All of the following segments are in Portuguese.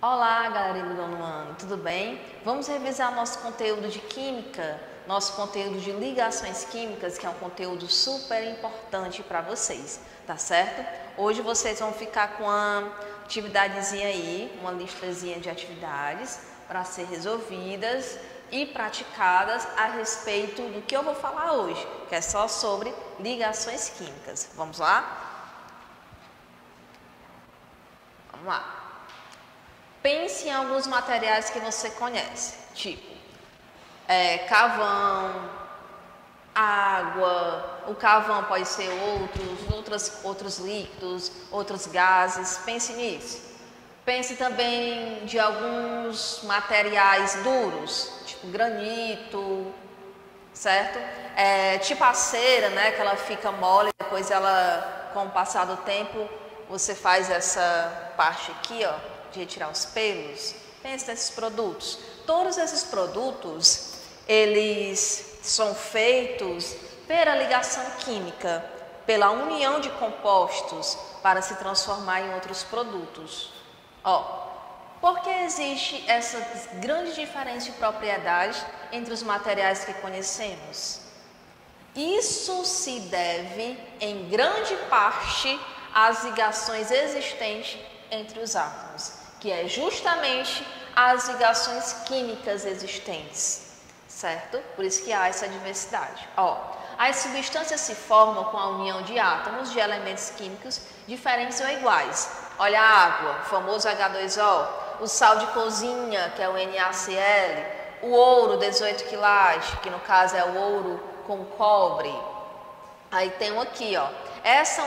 Olá, galerinha do nono ano, tudo bem? Vamos revisar nosso conteúdo de química, nosso conteúdo de ligações químicas, que é um conteúdo super importante para vocês, tá certo? Hoje vocês vão ficar com uma atividadezinha aí, uma listazinha de atividades para ser resolvidas e praticadas a respeito do que eu vou falar hoje, que é só sobre ligações químicas. Vamos lá? Vamos lá. Pense em alguns materiais que você conhece, tipo carvão, água, o carvão pode ser outros líquidos, outros gases, pense nisso. Pense também de alguns materiais duros, tipo granito, certo? Tipo a cera, né, que ela fica mole, depois ela, com o passar do tempo, você faz essa parte aqui, ó, de retirar os pelos. Pense nesses produtos. Todos esses produtos, eles são feitos pela ligação química, pela união de compostos para se transformar em outros produtos. Por que existe essa grande diferença de propriedade entre os materiais que conhecemos? Isso se deve, em grande parte, às ligações existentes entre os átomos, que é justamente as ligações químicas existentes, certo? Por isso que há essa diversidade. As substâncias se formam com a união de átomos de elementos químicos diferentes ou iguais. Olha a água, o famoso H2O, o sal de cozinha, que é o NaCl, o ouro 18 quilates, que no caso é o ouro com cobre. Aí tem um aqui, ó. Essa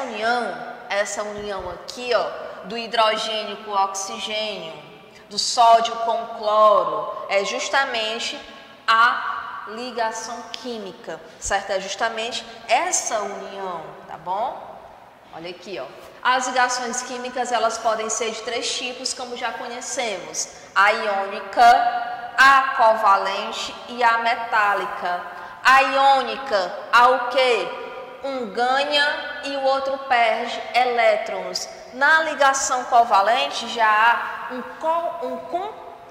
união aqui, ó, do hidrogênio com oxigênio, do sódio com cloro, é justamente a ligação química, certo? É justamente essa união, tá bom? Olha aqui, ó. As ligações químicas, elas podem ser de três tipos, como já conhecemos: a iônica, a covalente e a metálica. A iônica, a o quê? Um ganha e o outro perde elétrons. Na ligação covalente já há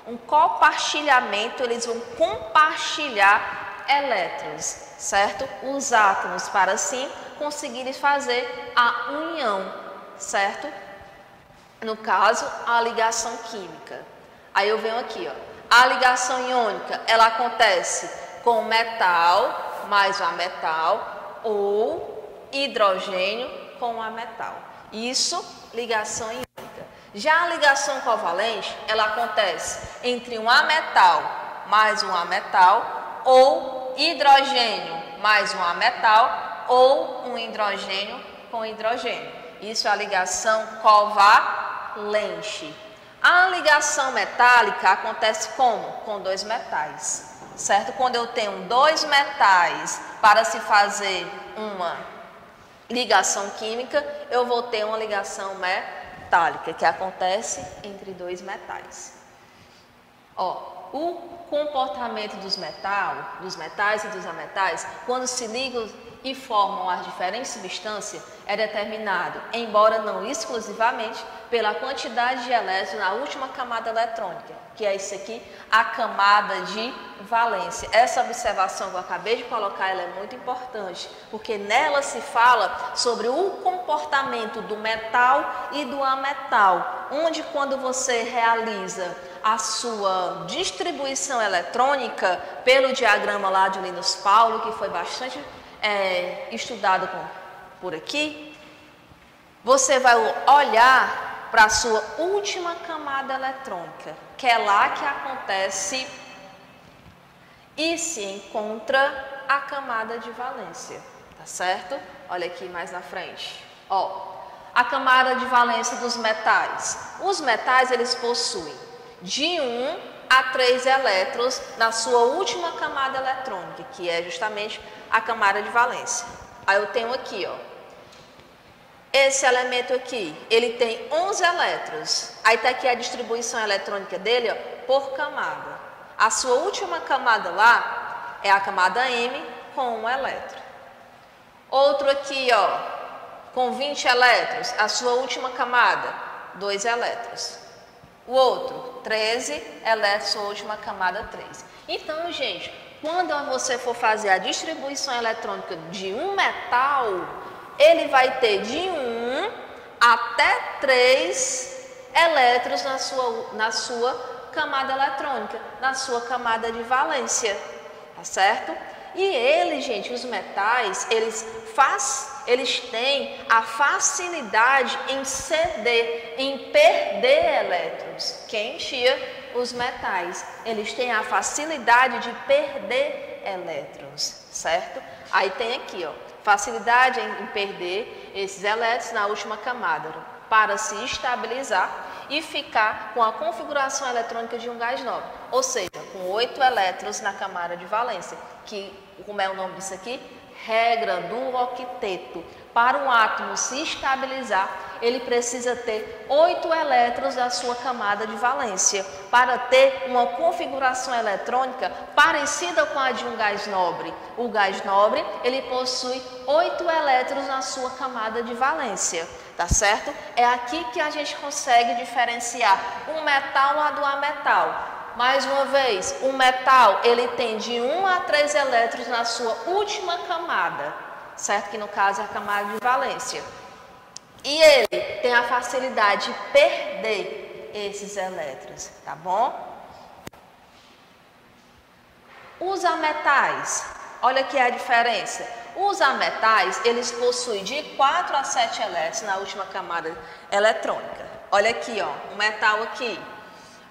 um compartilhamento, eles vão compartilhar elétrons, certo? Os átomos, para assim conseguirem fazer a união, certo? No caso, a ligação química. Aí eu venho aqui, ó. A ligação iônica, ela acontece com metal mais o ametal ou hidrogênio com ametal. Isso, ligação iônica. Já a ligação covalente, ela acontece entre um ametal mais um ametal ou hidrogênio mais um ametal ou um hidrogênio com hidrogênio. Isso é a ligação covalente. A ligação metálica acontece como? Com dois metais, certo? Quando eu tenho dois metais para se fazer uma ligação química, eu vou ter uma ligação metálica, que acontece entre dois metais. O comportamento dos metais e dos ametais, quando se ligam e formam as diferentes substâncias, é determinado, embora não exclusivamente, pela quantidade de elétrons na última camada eletrônica, que é isso aqui, a camada de valência. Essa observação que eu acabei de colocar, ela é muito importante, porque nela se fala sobre o comportamento do metal e do ametal, onde quando você realiza a sua distribuição eletrônica pelo diagrama lá de Linus Pauling, que foi bastante estudado por aqui, você vai olhar para a sua última camada eletrônica, que é lá que acontece e se encontra a camada de valência, tá certo? Olha aqui mais na frente. A camada de valência dos metais. Os metais, eles possuem de 1 a 3 elétrons na sua última camada eletrônica, que é justamente a camada de valência. Aí eu tenho aqui, ó, esse elemento aqui, ele tem 11 elétrons. Aí está aqui a distribuição eletrônica dele, ó, por camada. A sua última camada lá é a camada M com 1 elétron. Outro aqui, ó, com 20 elétrons, a sua última camada, 2 elétrons. O outro, 13 elétrons, última camada 3. Então, gente, quando você for fazer a distribuição eletrônica de um metal, ele vai ter de 1 até 3 elétrons na sua camada eletrônica, na sua camada de valência, tá certo? E eles, gente, os metais, eles têm a facilidade em ceder, em perder elétrons. Quem enchia os metais, eles têm a facilidade de perder elétrons, certo? Aí tem aqui, ó, facilidade em perder esses elétrons na última camada, para se estabilizar e ficar com a configuração eletrônica de um gás nobre, ou seja, com 8 elétrons na camada de valência, que, como é o nome disso aqui? Regra do octeto. Para um átomo se estabilizar, ele precisa ter 8 elétrons na sua camada de valência, para ter uma configuração eletrônica parecida com a de um gás nobre. O gás nobre, ele possui 8 elétrons na sua camada de valência. Tá certo? É aqui que a gente consegue diferenciar um metal do ametal. Mais uma vez, o metal, ele tem de 1 a 3 elétrons na sua última camada, certo? Que no caso é a camada de valência. E ele tem a facilidade de perder esses elétrons, tá bom? Os ametais, olha aqui a diferença. Os ametais, eles possuem de 4 a 7 elétrons na última camada eletrônica. Olha aqui, ó, um metal aqui.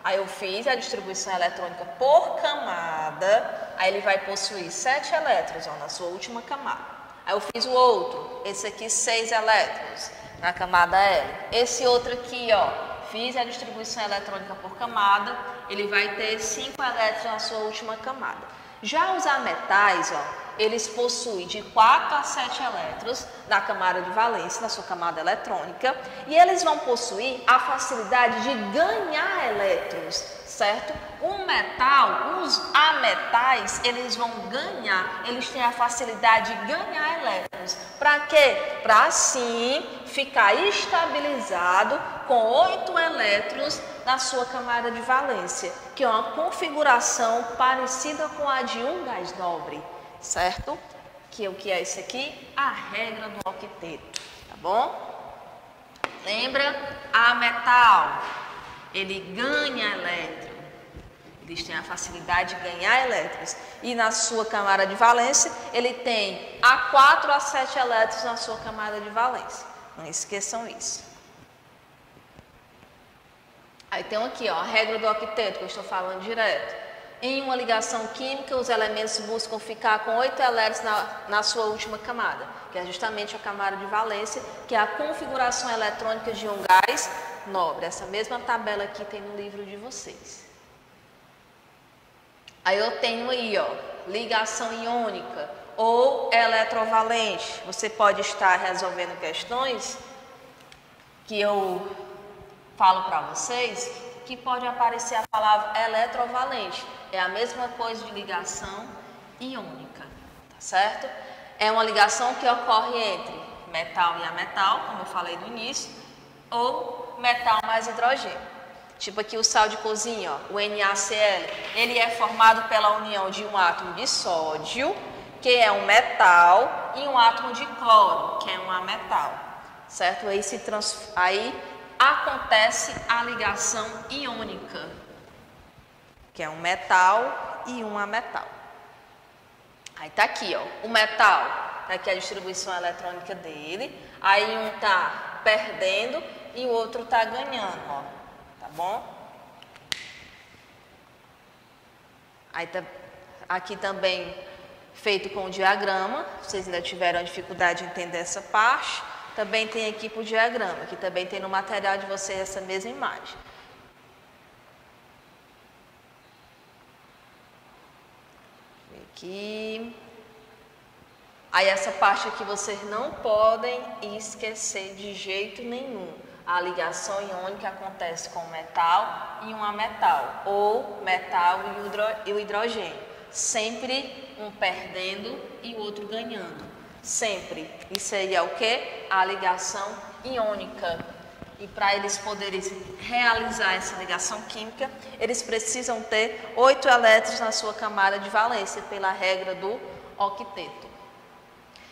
Aí eu fiz a distribuição eletrônica por camada, aí ele vai possuir 7 elétrons, ó, na sua última camada. Aí eu fiz o outro, esse aqui 6 elétrons na camada L. Esse outro aqui, ó, fiz a distribuição eletrônica por camada, ele vai ter 5 elétrons na sua última camada. Já os ametais, ó, eles possuem de 4 a 7 elétrons na camada de valência, na sua camada eletrônica, e eles vão possuir a facilidade de ganhar elétrons, certo? Um metal, os ametais, eles vão ganhar, eles têm a facilidade de ganhar elétrons. Para quê? Para assim ficar estabilizado com 8 elétrons na sua camada de valência, que é uma configuração parecida com a de um gás nobre, certo? Que o que é isso aqui? A regra do octeto, tá bom? Lembra? A metal, ele ganha elétron, eles têm a facilidade de ganhar elétrons, e na sua camada de valência, ele tem a 4 a 7 elétrons na sua camada de valência. Não esqueçam isso. Aí tem aqui, ó, a regra do octeto, que eu estou falando direto. Em uma ligação química, os elementos buscam ficar com 8 elétrons na sua última camada, que é justamente a camada de valência, que é a configuração eletrônica de um gás nobre. Essa mesma tabela aqui tem no livro de vocês. Aí eu tenho aí, ó, ligação iônica ou eletrovalente. Você pode estar resolvendo questões que eu falo para vocês, que pode aparecer a palavra eletrovalente. É a mesma coisa de ligação iônica, tá certo? É uma ligação que ocorre entre metal e ametal, como eu falei no início, ou metal mais hidrogênio. Tipo aqui o sal de cozinha, ó, o NaCl, ele é formado pela união de um átomo de sódio, que é um metal, e um átomo de cloro, que é um ametal, certo? Aí acontece a ligação iônica, que é um metal e um ametal. Aí tá aqui, ó, o metal, tá aqui a distribuição eletrônica dele, aí um tá perdendo e o outro tá ganhando, ó, tá bom? Aí tá aqui também feito com o diagrama, vocês ainda tiveram dificuldade de entender essa parte. Também tem aqui para o diagrama, que também tem no material de vocês essa mesma imagem. Aqui. Aí essa parte aqui vocês não podem esquecer de jeito nenhum. A ligação iônica acontece com metal e um ametal, ou metal e o hidrogênio. Sempre um perdendo e o outro ganhando. Sempre. Isso aí é o que? A ligação iônica. E para eles poderem realizar essa ligação química, eles precisam ter 8 elétrons na sua camada de valência, pela regra do octeto.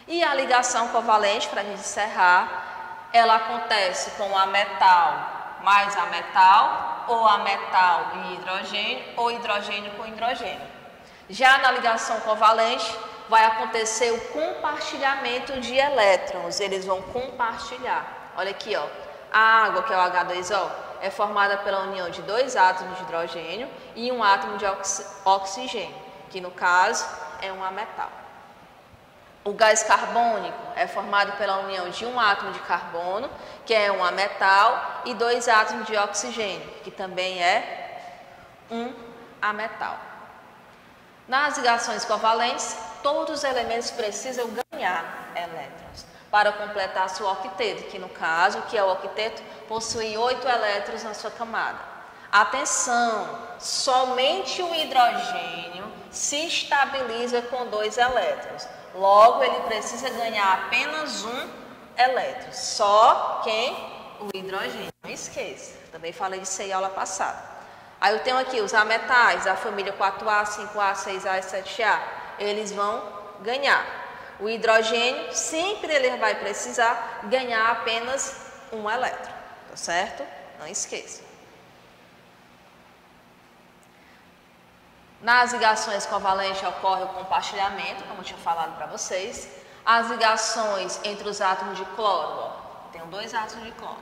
E a ligação covalente, para a gente encerrar, ela acontece com a metal mais a metal, ou a metal e hidrogênio, ou hidrogênio com hidrogênio. Já na ligação covalente, vai acontecer o compartilhamento de elétrons, eles vão compartilhar. Olha aqui, ó, a água, que é o H2O, é formada pela união de 2 átomos de hidrogênio e um átomo de oxigênio, que no caso é uma metal. O gás carbônico é formado pela união de um átomo de carbono, que é uma metal, e 2 átomos de oxigênio, que também é um ametal. Nas ligações covalentes, todos os elementos precisam ganhar elétrons para completar seu octeto, que no caso, que é o octeto, possui 8 elétrons na sua camada. Atenção, somente o hidrogênio se estabiliza com 2 elétrons. Logo, ele precisa ganhar apenas um elétron. Só quem? O hidrogênio. Não esqueça, também falei disso aí aula passada. Aí eu tenho aqui os ametais, a família 4A, 5A, 6A e 7A. Eles vão ganhar. O hidrogênio, sempre ele vai precisar ganhar apenas um elétron. Tá certo? Não esqueça. Nas ligações covalentes ocorre o compartilhamento, como eu tinha falado para vocês. As ligações entre os átomos de cloro, ó, tem 2 átomos de cloro.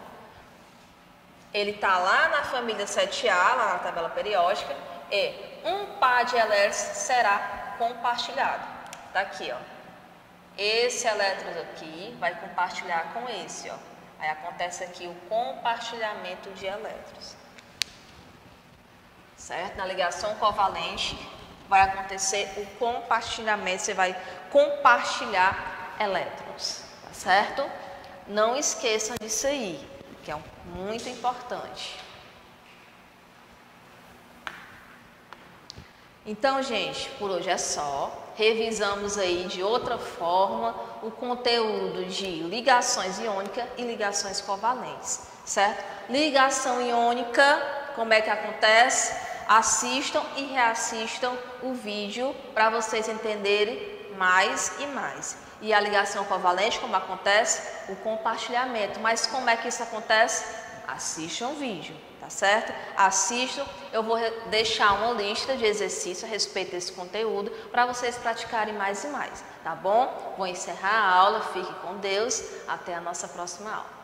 Ele está lá na família 7A, lá na tabela periódica, e um par de elétrons será compartilhado. Está aqui, ó. Esse elétron aqui vai compartilhar com esse, ó. Aí acontece aqui o compartilhamento de elétrons. Certo? Na ligação covalente vai acontecer o compartilhamento, você vai compartilhar elétrons, tá certo? Não esqueçam disso aí, que é muito importante. Então, gente, por hoje é só. Revisamos aí de outra forma o conteúdo de ligações iônicas e ligações covalentes, certo? Ligação iônica, como é que acontece? Assistam e reassistam o vídeo para vocês entenderem mais e mais. E a ligação covalente, como acontece? O compartilhamento. Mas como é que isso acontece? Assistam o vídeo, tá certo? Assistam, eu vou deixar uma lista de exercícios a respeito desse conteúdo para vocês praticarem mais e mais, tá bom? Vou encerrar a aula, fique com Deus, até a nossa próxima aula.